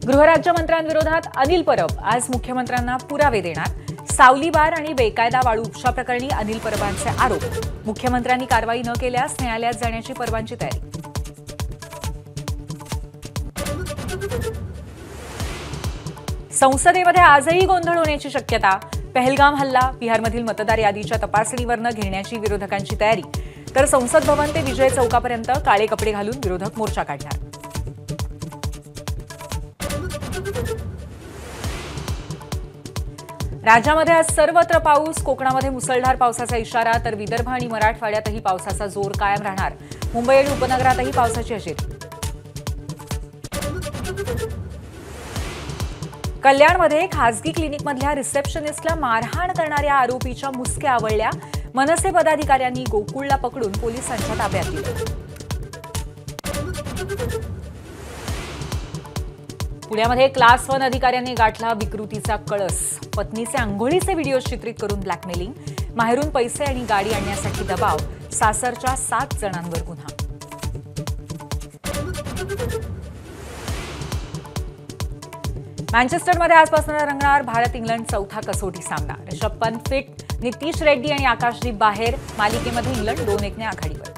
गृहराज्यमंत्र्यांविरोधात अनिल परब आज मुख्यमंत्र्यांना पुरावे देणार। सावली बार आणि बेकायदा वाळू उपसा प्रकरणी अनिल परबांचे आरोप। मुख्यमंत्र्यांनी कारवाई न केल्यास न्यायालयात जाण्याची परवानगी तयारी। संसदेमध्ये आजही गोंधळ होण्याची शक्यता। पहलगाम हल्ला, बिहारमधील मतदार यादीच्या तपासणीवर न घेण्याची विरोधकांची तयारी। तर संसद भवन ते विजय चौकापर्यंत काळे कपडे घालून विरोधक मोर्चा काढणार। राज्यामध्ये आज सर्वत्र पाऊस। कोकणामध्ये मुसळधार पावसाचा इशारा, तर विदर्भ आणि मराठवाड्यातही पावसाचा जोर कायम राहणार। मुंबई आणि उपनगरातही पावसाची हजेरी। कल्याणमध्ये खासगी क्लिनिकमधल्या रिसेप्शनिस्टला मारहाण करणाऱ्या आरोपीच्या मुसक्या आवळल्या। मनसे पदाधिकाऱ्यांनी गोकुळला पकडून पोलिसांच्या ताब्यात दिलं। पुण्यामध्ये क्लास 1 अधिकाऱ्यांनी गाठला विकृतीचा कळस। पत्नीचे अंघोळीचे व्हिडिओ चित्रित करून ब्लॅकमेलिंग, माहेरून पैसे आणि गाडी आणण्यासाठी दबाव। सासरच्या 7 जणांवर गुन्हा। मँचेस्टरमध्ये आजपासून रंगणार भारत इंग्लंड चौथा कसोटी सामना। ऋषभ पंत फिट, नितीश रेड्डी आणि आकाशदीप बाहेर। मालिकेमध्ये इंग्लंड 2-1 ने आघाडीवर।